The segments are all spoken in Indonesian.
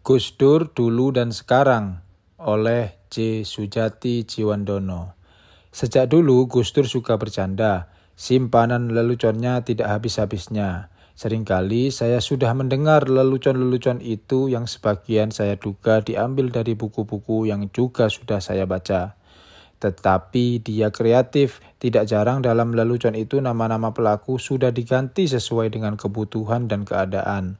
Gus Dur Dulu dan Sekarang oleh J. Sujati Jiwandono. Sejak dulu Gus Dur suka bercanda, simpanan leluconnya tidak habis-habisnya. Seringkali saya sudah mendengar lelucon-lelucon itu yang sebagian saya duga diambil dari buku-buku yang juga sudah saya baca. Tetapi dia kreatif, tidak jarang dalam lelucon itu nama-nama pelaku sudah diganti sesuai dengan kebutuhan dan keadaan.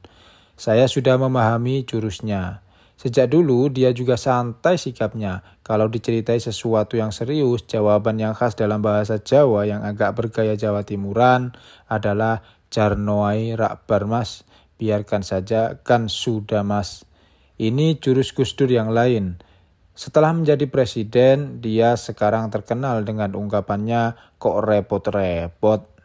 Saya sudah memahami jurusnya. Sejak dulu dia juga santai sikapnya. Kalau diceritai sesuatu yang serius, jawaban yang khas dalam bahasa Jawa yang agak bergaya Jawa Timuran adalah Jarnoai Rakbar Mas, biarkan saja kan sudah Mas. Ini jurus Gus Dur yang lain. Setelah menjadi presiden, dia sekarang terkenal dengan ungkapannya kok repot-repot.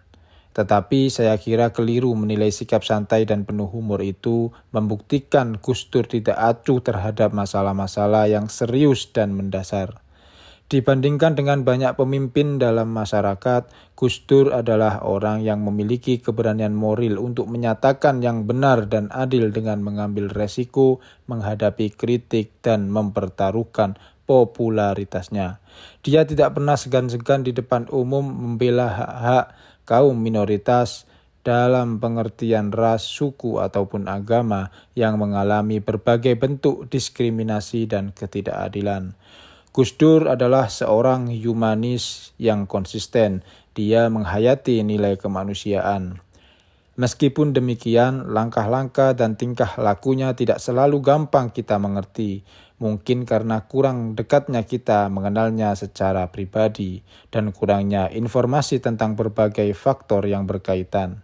Tetapi saya kira keliru menilai sikap santai dan penuh humor itu membuktikan Gus Dur tidak acuh terhadap masalah-masalah yang serius dan mendasar. Dibandingkan dengan banyak pemimpin dalam masyarakat, Gus Dur adalah orang yang memiliki keberanian moral untuk menyatakan yang benar dan adil dengan mengambil resiko, menghadapi kritik, dan mempertaruhkan popularitasnya. Dia tidak pernah segan-segan di depan umum membela hak-hak kaum minoritas dalam pengertian ras, suku, ataupun agama yang mengalami berbagai bentuk diskriminasi dan ketidakadilan. Gus Dur adalah seorang humanis yang konsisten. Dia menghayati nilai kemanusiaan. Meskipun demikian, langkah-langkah dan tingkah lakunya tidak selalu gampang kita mengerti. Mungkin karena kurang dekatnya kita mengenalnya secara pribadi dan kurangnya informasi tentang berbagai faktor yang berkaitan.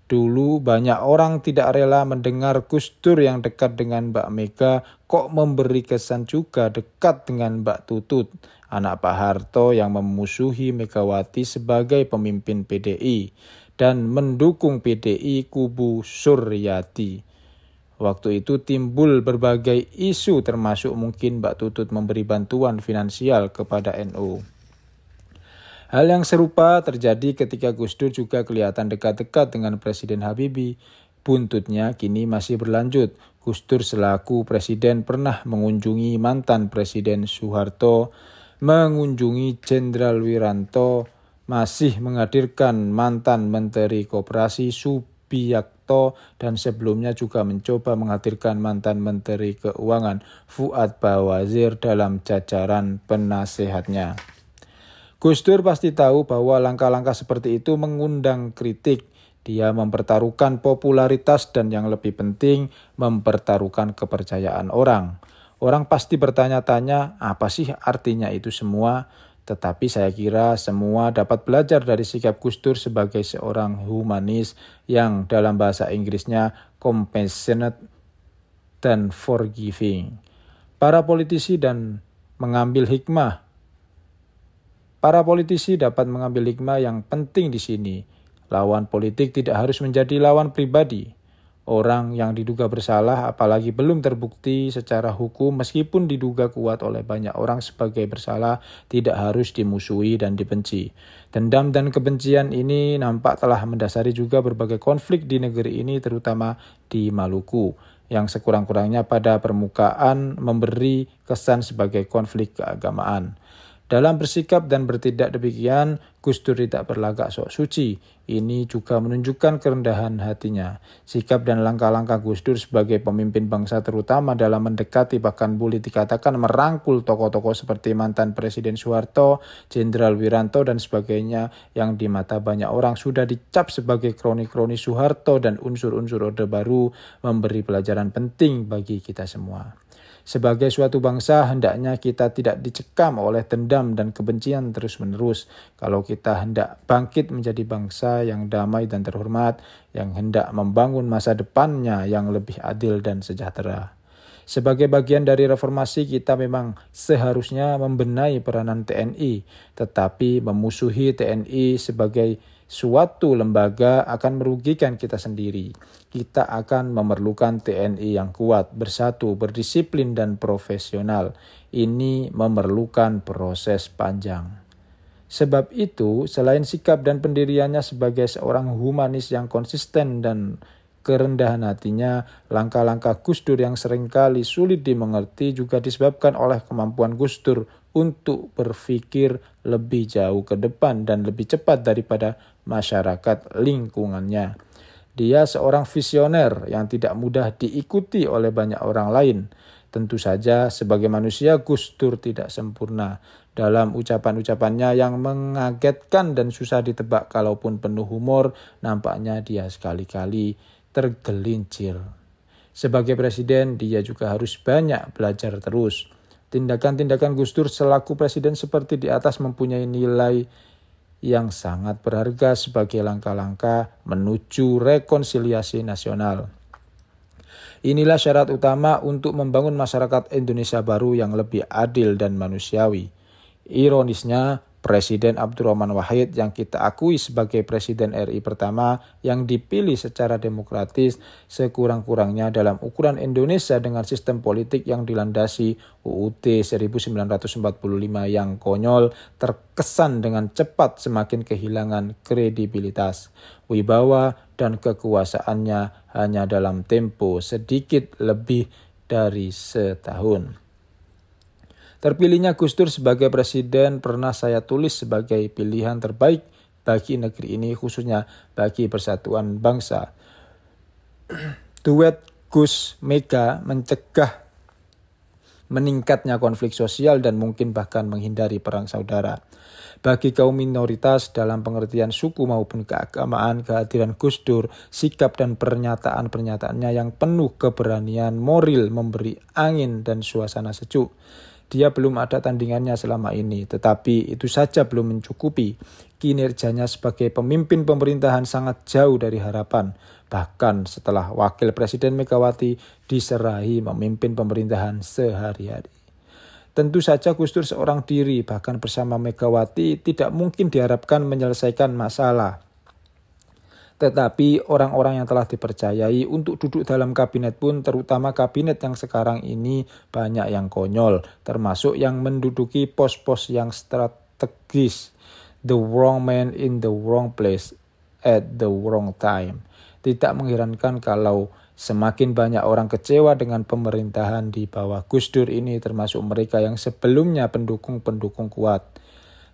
Dulu banyak orang tidak rela mendengar Gus Dur yang dekat dengan Mbak Mega kok memberi kesan juga dekat dengan Mbak Tutut, anak Pak Harto yang memusuhi Megawati sebagai pemimpin PDI dan mendukung PDI kubu Suryati. Waktu itu timbul berbagai isu termasuk mungkin Mbak Tutut memberi bantuan finansial kepada NU. Hal yang serupa terjadi ketika Gus Dur juga kelihatan dekat-dekat dengan Presiden Habibie. Buntutnya kini masih berlanjut. Gus Dur selaku presiden pernah mengunjungi mantan Presiden Soeharto, mengunjungi Jenderal Wiranto, masih menghadirkan mantan Menteri Koperasi Subiakto, dan sebelumnya juga mencoba menghadirkan mantan Menteri Keuangan Fuad Bawazir dalam jajaran penasehatnya. Gus Dur pasti tahu bahwa langkah-langkah seperti itu mengundang kritik. Dia mempertaruhkan popularitas dan yang lebih penting mempertaruhkan kepercayaan orang. Orang pasti bertanya-tanya apa sih artinya itu semua? Tetapi saya kira semua dapat belajar dari sikap Gus Dur sebagai seorang humanis yang dalam bahasa Inggrisnya compassionate dan forgiving. Para politisi dapat mengambil hikmah yang penting di sini. Lawan politik tidak harus menjadi lawan pribadi. Orang yang diduga bersalah apalagi belum terbukti secara hukum meskipun diduga kuat oleh banyak orang sebagai bersalah tidak harus dimusuhi dan dibenci. Dendam dan kebencian ini nampak telah mendasari juga berbagai konflik di negeri ini terutama di Maluku yang sekurang-kurangnya pada permukaan memberi kesan sebagai konflik keagamaan. Dalam bersikap dan bertindak demikian, Gus Dur tidak berlagak sok suci. Ini juga menunjukkan kerendahan hatinya. Sikap dan langkah-langkah Gus Dur sebagai pemimpin bangsa terutama dalam mendekati bahkan boleh dikatakan merangkul tokoh-tokoh seperti mantan Presiden Soeharto, Jenderal Wiranto dan sebagainya yang di mata banyak orang sudah dicap sebagai kroni-kroni Soeharto dan unsur-unsur Orde Baru memberi pelajaran penting bagi kita semua. Sebagai suatu bangsa, hendaknya kita tidak dicekam oleh dendam dan kebencian terus-menerus. Kalau kita hendak bangkit menjadi bangsa yang damai dan terhormat, yang hendak membangun masa depannya yang lebih adil dan sejahtera. Sebagai bagian dari reformasi, kita memang seharusnya membenahi peranan TNI, tetapi memusuhi TNI sebagai suatu lembaga akan merugikan kita sendiri. Kita akan memerlukan TNI yang kuat, bersatu, berdisiplin, dan profesional. Ini memerlukan proses panjang. Sebab itu, selain sikap dan pendiriannya sebagai seorang humanis yang konsisten dan kerendahan hatinya, langkah-langkah Gus Dur yang seringkali sulit dimengerti juga disebabkan oleh kemampuan Gus Dur untuk berpikir lebih jauh ke depan dan lebih cepat daripada masyarakat lingkungannya. Dia seorang visioner yang tidak mudah diikuti oleh banyak orang lain. Tentu saja sebagai manusia Gus Dur tidak sempurna. Dalam ucapan-ucapannya yang mengagetkan dan susah ditebak kalaupun penuh humor, nampaknya dia sekali-kali tergelincir. Sebagai presiden, dia juga harus banyak belajar terus. Tindakan-tindakan Gus Dur selaku presiden seperti di atas mempunyai nilai yang sangat berharga sebagai langkah-langkah menuju rekonsiliasi nasional. Inilah syarat utama untuk membangun masyarakat Indonesia baru yang lebih adil dan manusiawi. Ironisnya, Presiden Abdurrahman Wahid yang kita akui sebagai Presiden RI pertama yang dipilih secara demokratis sekurang-kurangnya dalam ukuran Indonesia dengan sistem politik yang dilandasi UUD 1945 yang konyol terkesan dengan cepat semakin kehilangan kredibilitas, wibawa, dan kekuasaannya hanya dalam tempo sedikit lebih dari setahun. Terpilihnya Gus Dur sebagai presiden pernah saya tulis sebagai pilihan terbaik bagi negeri ini, khususnya bagi persatuan bangsa. Duet Gus Mega mencegah meningkatnya konflik sosial dan mungkin bahkan menghindari perang saudara. Bagi kaum minoritas dalam pengertian suku maupun keagamaan, kehadiran Gus Dur, sikap dan pernyataan-pernyataannya yang penuh keberanian moral memberi angin dan suasana sejuk. Dia belum ada tandingannya selama ini, tetapi itu saja belum mencukupi. Kinerjanya sebagai pemimpin pemerintahan sangat jauh dari harapan. Bahkan setelah Wakil Presiden Megawati diserahi memimpin pemerintahan sehari-hari. Tentu saja Gus Dur seorang diri, bahkan bersama Megawati tidak mungkin diharapkan menyelesaikan masalah. Tetapi orang-orang yang telah dipercayai untuk duduk dalam kabinet pun, terutama kabinet yang sekarang ini, banyak yang konyol, termasuk yang menduduki pos-pos yang strategis. The wrong man in the wrong place at the wrong time. Tidak mengherankan kalau semakin banyak orang kecewa dengan pemerintahan di bawah Gus Dur ini, termasuk mereka yang sebelumnya pendukung-pendukung kuat.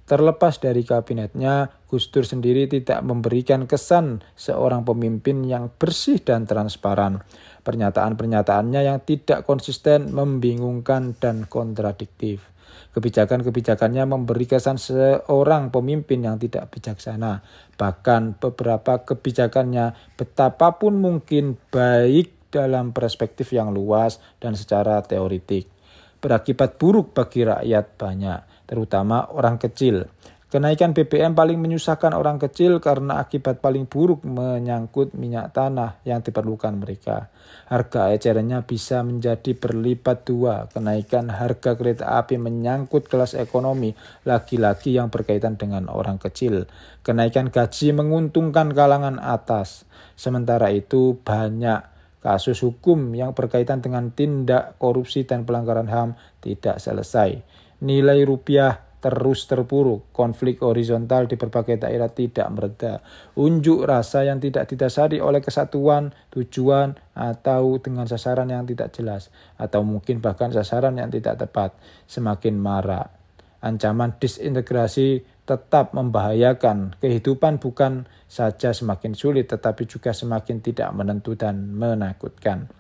Terlepas dari kabinetnya, Gus Dur sendiri tidak memberikan kesan seorang pemimpin yang bersih dan transparan. Pernyataan-pernyataannya yang tidak konsisten, membingungkan, dan kontradiktif. Kebijakan-kebijakannya memberi kesan seorang pemimpin yang tidak bijaksana. Bahkan beberapa kebijakannya betapapun mungkin baik dalam perspektif yang luas dan secara teoritik, berakibat buruk bagi rakyat banyak, terutama orang kecil. Kenaikan BBM paling menyusahkan orang kecil karena akibat paling buruk menyangkut minyak tanah yang diperlukan mereka. Harga ecerannya bisa menjadi berlipat dua. Kenaikan harga kereta api menyangkut kelas ekonomi, lagi-lagi yang berkaitan dengan orang kecil. Kenaikan gaji menguntungkan kalangan atas. Sementara itu banyak kasus hukum yang berkaitan dengan tindak korupsi dan pelanggaran HAM tidak selesai. Nilai rupiah terus terpuruk, konflik horizontal di berbagai daerah tidak mereda, unjuk rasa yang tidak didasari oleh kesatuan, tujuan, atau dengan sasaran yang tidak jelas, atau mungkin bahkan sasaran yang tidak tepat, semakin marak. Ancaman disintegrasi tetap membahayakan, kehidupan bukan saja semakin sulit tetapi juga semakin tidak menentu dan menakutkan.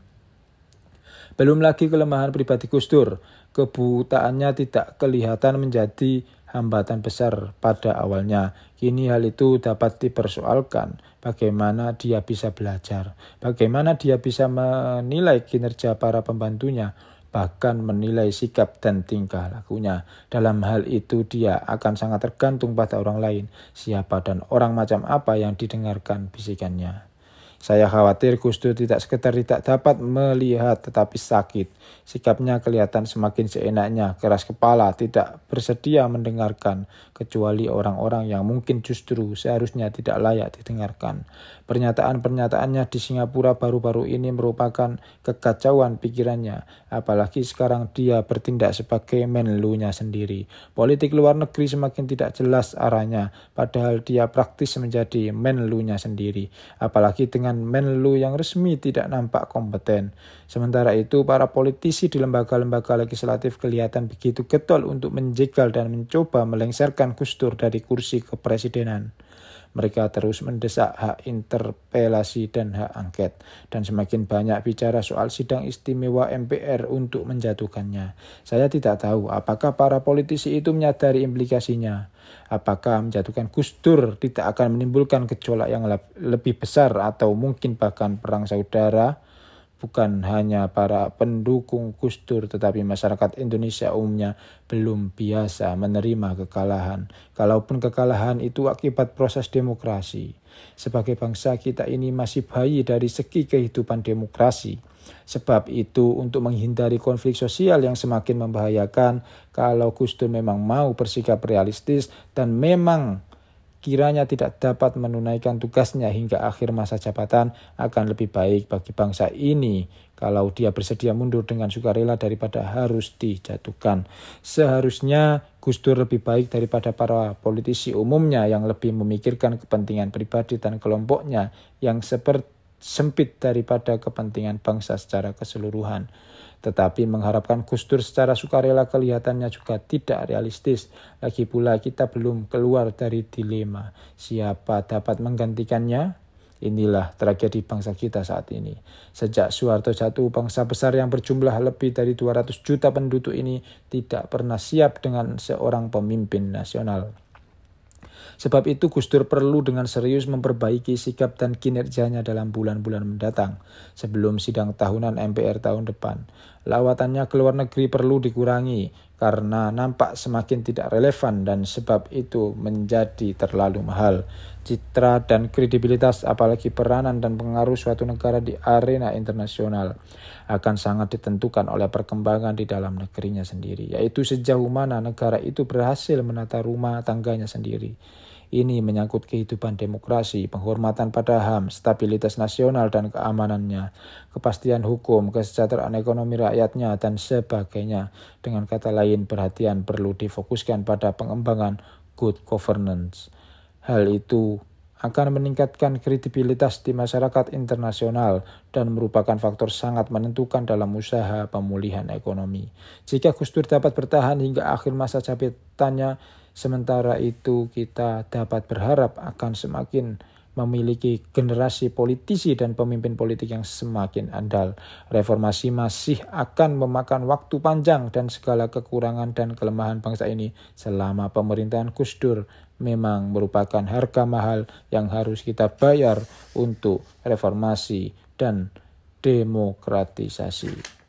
Belum lagi kelemahan pribadi Gus Dur, kebutaannya tidak kelihatan menjadi hambatan besar pada awalnya. Kini hal itu dapat dipersoalkan. Bagaimana dia bisa belajar, bagaimana dia bisa menilai kinerja para pembantunya, bahkan menilai sikap dan tingkah lakunya. Dalam hal itu dia akan sangat tergantung pada orang lain, siapa dan orang macam apa yang didengarkan bisikannya. Saya khawatir Gus Dur tidak sekedar tidak dapat melihat tetapi sakit. Sikapnya kelihatan semakin seenaknya, keras kepala, tidak bersedia mendengarkan, kecuali orang-orang yang mungkin justru seharusnya tidak layak didengarkan. Pernyataan-pernyataannya di Singapura baru-baru ini merupakan kekacauan pikirannya, apalagi sekarang dia bertindak sebagai menlunya sendiri. Politik luar negeri semakin tidak jelas arahnya, padahal dia praktis menjadi menlunya sendiri, apalagi dengan dengan Menlu yang resmi tidak nampak kompeten. Sementara itu, para politisi di lembaga-lembaga legislatif kelihatan begitu getol untuk menjegal dan mencoba melengsarkan Gus Dur dari kursi kepresidenan. Mereka terus mendesak hak interpelasi dan hak angket, dan semakin banyak bicara soal sidang istimewa MPR untuk menjatuhkannya. Saya tidak tahu apakah para politisi itu menyadari implikasinya. Apakah menjatuhkan Gus Dur tidak akan menimbulkan gejolak yang lebih besar atau mungkin bahkan perang saudara? Bukan hanya para pendukung Gus Dur, tetapi masyarakat Indonesia umumnya belum biasa menerima kekalahan. Kalaupun kekalahan itu akibat proses demokrasi. Sebagai bangsa kita ini masih bayi dari segi kehidupan demokrasi. Sebab itu untuk menghindari konflik sosial yang semakin membahayakan, kalau Gus Dur memang mau bersikap realistis dan memang kiranya tidak dapat menunaikan tugasnya hingga akhir masa jabatan, akan lebih baik bagi bangsa ini kalau dia bersedia mundur dengan sukarela daripada harus dijatuhkan. Seharusnya Gus Dur lebih baik daripada para politisi umumnya yang lebih memikirkan kepentingan pribadi dan kelompoknya yang sempit daripada kepentingan bangsa secara keseluruhan. Tetapi mengharapkan Gus Dur secara sukarela kelihatannya juga tidak realistis. Lagi pula kita belum keluar dari dilema. Siapa dapat menggantikannya? Inilah tragedi bangsa kita saat ini. Sejak Soeharto jatuh, bangsa besar yang berjumlah lebih dari 200 juta penduduk ini tidak pernah siap dengan seorang pemimpin nasional. Sebab itu Gus Dur perlu dengan serius memperbaiki sikap dan kinerjanya dalam bulan-bulan mendatang sebelum sidang tahunan MPR tahun depan. Lawatannya ke luar negeri perlu dikurangi karena nampak semakin tidak relevan dan sebab itu menjadi terlalu mahal. Citra dan kredibilitas apalagi peranan dan pengaruh suatu negara di arena internasional akan sangat ditentukan oleh perkembangan di dalam negerinya sendiri, yaitu sejauh mana negara itu berhasil menata rumah tangganya sendiri. Ini menyangkut kehidupan demokrasi, penghormatan pada HAM, stabilitas nasional dan keamanannya, kepastian hukum, kesejahteraan ekonomi rakyatnya, dan sebagainya. Dengan kata lain, perhatian perlu difokuskan pada pengembangan good governance. Hal itu akan meningkatkan kredibilitas di masyarakat internasional dan merupakan faktor sangat menentukan dalam usaha pemulihan ekonomi. Jika Gus Dur dapat bertahan hingga akhir masa jabatannya, sementara itu kita dapat berharap akan semakin memiliki generasi politisi dan pemimpin politik yang semakin andal. Reformasi masih akan memakan waktu panjang dan segala kekurangan dan kelemahan bangsa ini selama pemerintahan Gus Dur memang merupakan harga mahal yang harus kita bayar untuk reformasi dan demokratisasi.